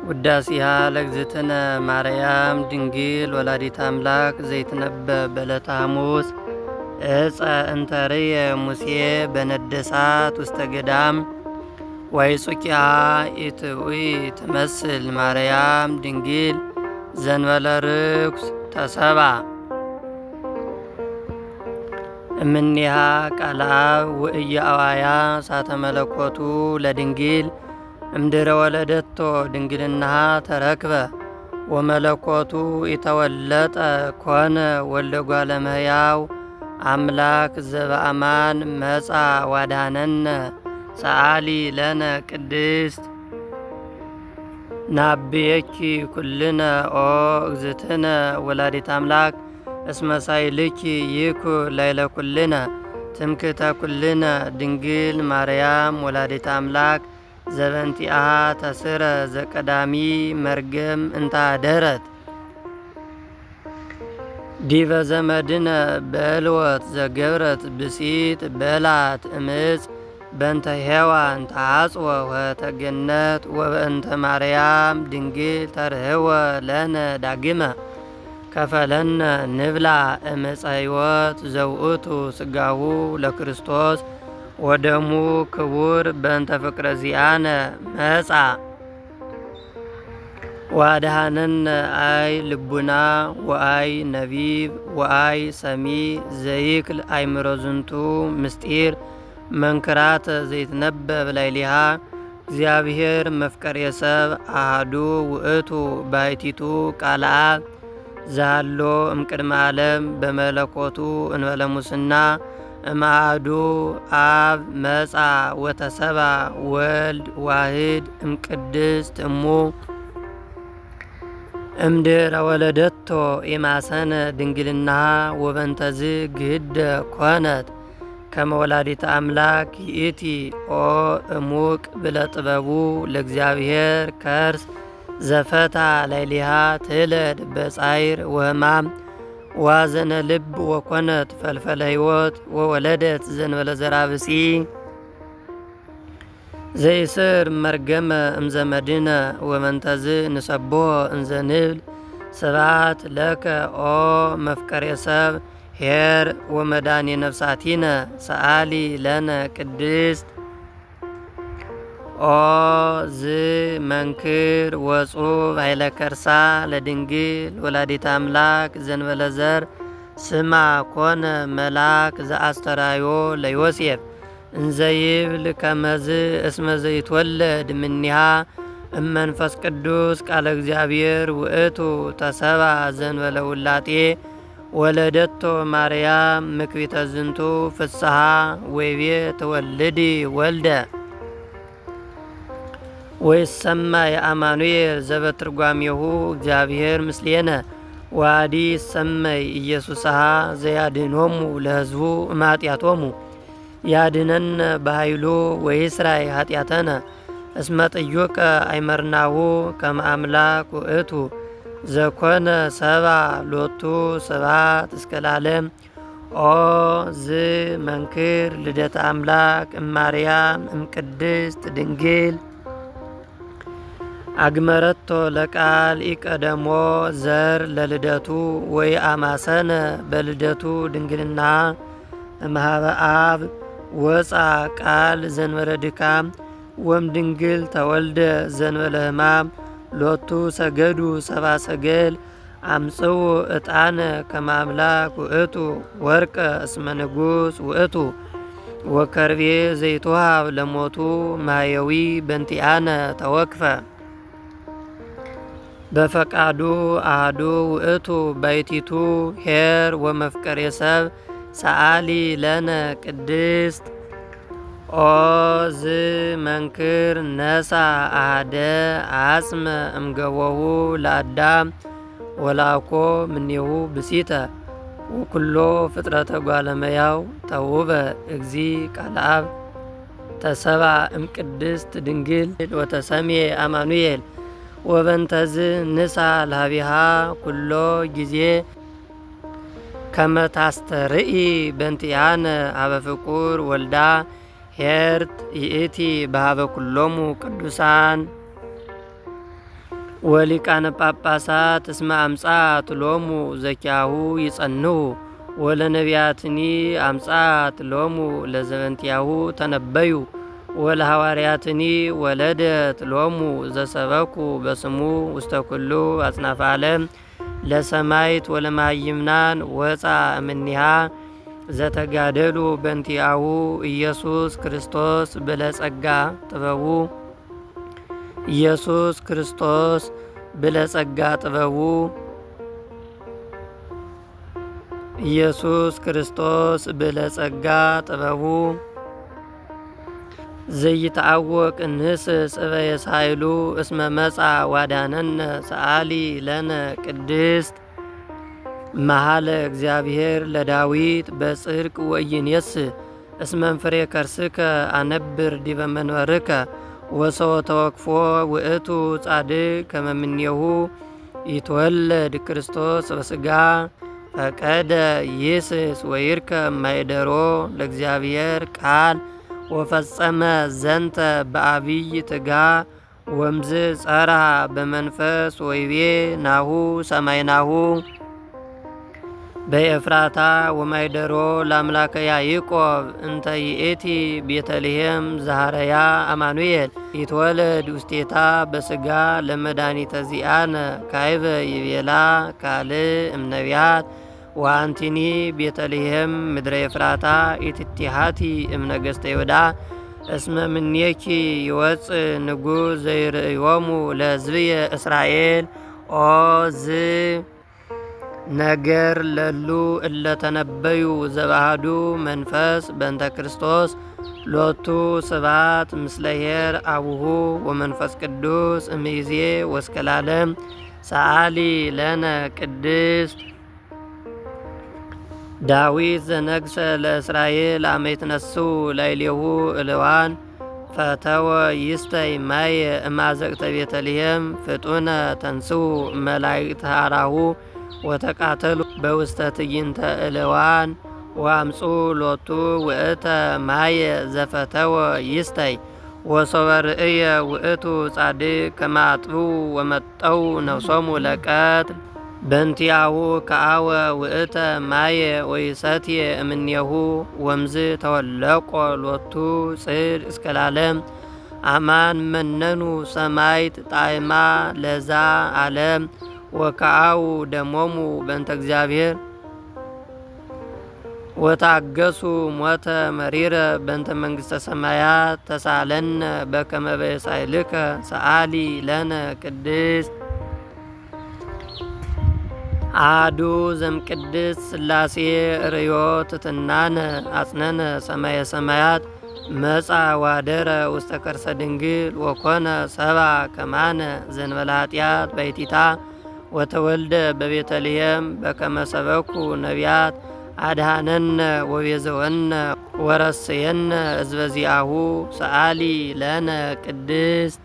ውዳሴሃ ለእግዝእትነ ማርያም ድንግል ወላዲተ አምላክ ዘይትነበብ በዕለተ ሐሙስ ዕፀ እንተርየ ሙሴ በነደሳት ውስተ ገዳም ወይጹቂሃ ኢትውኢ ትመስል ማርያም ድንግል ዘንበለ ርኩስ ተሰባ እምኔሃ ቃለ አብ ወኢየአዋያ ሳተ መለኮቱ ለድንግል እምድረ ወለደቶ ድንግልናሃ ተረክበ ወመለኮቱ ኢተወለጠ ኮነ ወልደ እጓለ እመሕያው አምላክ ዘበአማን መጻ ዋዳነነ ሰአሊ ለነ ቅድስት ናብየኪ ኩልነ ኦ እግዝእትነ ወላዲተ አምላክ እስመ ሳይልኪ ይኩን ላዕለ ኩልነ ትምክህተ ኩልነ ድንግል ማርያም ወላዲተ አምላክ ዘበንቲአሃ ተስረ ዘቀዳሚ መርገም እንታደረት ዲበ ዘመድነ በልወት ዘገብረት ብሲት በላት እምፅ በእንተ ሔዋን ተሐጽወ ወተገነት ወበእንተ ማርያም ድንግል ተርህወ ለነ ዳግመ ከፈለነ ንብላ እምፀ ሕይወት ዘውእቱ ስጋሁ ለክርስቶስ ወደሙ ክቡር በእንተ ፍቅረ ዚአነ መጻ ዋድሃነነ አይ ልቡና ወአይ ነቢብ ወአይ ሰሚ ዘይክል አእምሮ ዝንቱ ምስጢር መንክራተ ዘይትነበብ ላዕሌሃ እግዚአብሔር መፍቀሬ ሰብ አሐዱ ውእቱ ባሕቲቱ ቃለ አብ ዛሎ እምቅድመ ዓለም በመለኮቱ እንበለ ሙስና እምአሐዱ አብ መጻ ወተሰባ ወልድ ዋህድ እምቅድስት እሙ እምድረ ወለደቶ ኢማሰነ ድንግልናሃ ወበንተዝ ግህደ ኮነት ከመ ወላዲተ አምላክ ይእቲ ኦ እሙቅ ብለጥበቡ ለእግዚአብሔር ከርስ ዘፈታ ላዕሌሃ ትለድ በጻይር ወሕማም ዋዘነ ልብ ወኮነት ፈልፈለ ሕይወት ወወለደት ዘንበለ ዘርአ ብእሲ ዘይስር መርገመ እምዘመድነ ወመንተዝ ንሰብሖ እንዘ ንብል ስብሐት ለከ ኦ መፍቀሬ ሰብ ኄር ወመድኃኔ ነፍሳቲነ ሰአሊ ለነ ቅድስት ኦ ዝ መንክር ወጹብ ኃይለ ከርሳ ለድንግል ወላዲተ አምላክ ዘንበለ ዘር ስማ ኮነ መልአክ ዘአስተራዮ ለዮሴፍ እንዘይብል ከመዝ እስመ ዘይትወለድ እምኔሃ እመንፈስ ቅዱስ ቃለ እግዚአብሔር ውእቱ ተሰባ ዘንበለ ውላጤ ወለደቶ ማርያም ምክቢተ ዝንቱ ፍስሐ ወይቤ ተወልዲ ወልደ ወይሰማ የአማኑኤል ዘበትርጓሜሁ እግዚአብሔር ምስሌነ ዋዲ ሰመይ ኢየሱስሃ ዘያድኅኖሙ ለሕዝቡ እምኃጢአቶሙ ያድኅነነ በኃይሉ ወይስራይ ኃጢአተነ እስመ ጥዩቀ አይመርናሁ ከመ አምላክ ውእቱ ዘኮነ ሰባ ሎቱ ስብሐት እስከ ለዓለም ኦ ዝ መንክር ልደተ አምላክ እማርያም እምቅድስት ድንግል አግመረቶ ለቃል ኢቀደሞ ዘር ለልደቱ ወይ አማሰነ በልደቱ ድንግልና እምኀበ አብ ወፃ ቃል ዘንበለ ድካም ወም ድንግል ተወልደ ዘንበለ ሕማም ሎቱ ሰገዱ ሰባ ሰገል አምጽኡ ዕጣነ ከመ አምላክ ውእቱ ወርቀ እስመ ንጉሥ ውእቱ ወከርቤ ዘይትወሃብ ለሞቱ ማየዊ በንቲአነ ተወክፈ በፈቃዱ አሐዱ ውእቱ ባሕቲቱ ኄር ወመፍቀሬ ሰብ ሰአሊ ለነ ቅድስት ኦ ዝ መንክር ነሳ አሐደ አጽመ እምገቦሁ ለአዳም ወላኮ ምኔሁ ብሲተ ወኩሎ ፍጥረተ እጓለ እመሕያው ተውበ እግዚ ቃለ አብ ተሰባ እምቅድስት ድንግል ወተሰምየ አማኑኤል ወበንተዝ ንሳ ለኀቤሃ ኩሎ ጊዜ ከመ ታስተርኢ በንቲአነ ኀበ ፍቁር ወልዳ ኄርት ይእቲ በኀበ ኩሎሙ ቅዱሳን ወሊቃነ ጳጳሳት እስመ አምጻት ሎሙ ዘኪያሁ ይጸንሁ ወለነቢያትኒ አምጻት ሎሙ ለዘበንቲያሁ ተነበዩ ወለሐዋርያትኒ ወለደት ሎሙ ዘሰበኩ በስሙ ውስተ ኩሉ አጽናፈ ዓለም ለሰማይት ወለማይምናን ወፃ እምኒሃ ዘተጋደሉ በንቲአሁ ኢየሱስ ክርስቶስ ብለጸጋ ጥበቡ ኢየሱስ ክርስቶስ ብለጸጋ ጥበቡ ኢየሱስ ክርስቶስ ብለጸጋ ጥበቡ ዘይተአወቅ እንህስስ እበየ ሳይሉ እስመ መጻ ዋዳነነ ሰአሊ ለነ ቅድስት መሃለ እግዚአብሔር ለዳዊት በጽድቅ ወኢይኔስ እስመ እንፍሬ ከርስከ አነብር ዲበ መንበርከ ወሰወ ተወክፎ ውእቱ ጻድቅ ከመ እምኔሁ ይትወለድ ክርስቶስ በሥጋ ፈቀደ ይስስ ወይርከብ ማይደሮ ለእግዚአብሔር ቃል ወፈጸመ ዘንተ በአብይ ትጋ ወምዝ ጸርሃ በመንፈስ ወይቤ ናሁ ሰማይናሁ በኤፍራታ ወማይደሮ ለአምላከ ያዕቆብ እንተ ይእቲ ቤተልሔም ዛሃረያ አማኑኤል ይትወለድ ውስቴታ በሥጋ ለመድኃኒተ ዚአነ ካይበ ይቤላ ካልእ እምነቢያት ወአንቲኒ ቤተልሔም ምድረ ኤፍራታ ኢትቲሃቲ እምነገሥተ ይሁዳ እስመ ምኔኪ ይወፅእ ንጉሥ ዘይርእዮሙ ለሕዝብየ እስራኤል ኦ ዝ ነገር ለሉ እለተነበዩ ዘባህዱ መንፈስ በእንተ ክርስቶስ ሎቱ ስብሐት ምስለ ኄር አቡሁ ወመንፈስ ቅዱስ እምይእዜ ወእስከ ለዓለም ሰአሊ ለነ ቅድስት ዳዊት ዘነግሰ ለእስራኤል አመ ይትነስኡ ላዕሌሁ እልዋን ፈተወ ይስተይ ማየ እማዘቅተ ቤተልሔም ፍጡነ ተንሥኡ መላእክተ ኀራሁ ወተቃተሉ በውስተ ትዕይንተ እልዋን ወአምጹ ሎቱ ውእተ ማየ ዘፈተወ ይስተይ ወሶበ ርእየ ውእቱ ጻድቅ ከመ አጥብኡ ወመጠው ነፍሶሙ ለቀትል በእንቲአሁ ከአወ ውእተ ማየ ወይሰትየ እምኔሁ ወምዝ ተወለቆ ሎቱ ጽድቅ እስከ ለዓለም አማን መነኑ ሰማይት ጣዕማ ለዛ ዓለም ወከአው ደሞሙ በእንተ እግዚአብሔር ወታገሱ ሞተ መሪረ በእንተ መንግሥተ ሰማያት ተሳለነ በከመ በሳይልከ ሰአሊ ለነ ቅድስት አሐዱ ዘእምቅድስት ሥላሴ ርእዮ ትትናነ አጽነነ ሰማየ ሰማያት መጻ ዋደረ ውስተ ከርሰ ድንግል ወኮነ ሰባ ከማነ ዘእንበለ ኃጢአት ባሕቲታ ወተወልደ በቤተልሔም በከመ ሰበኩ ነቢያት አድኀነነ ወቤዘወነ ወረስየነ ሕዝበ ዚአሁ ሰአሊ ለነ ቅድስት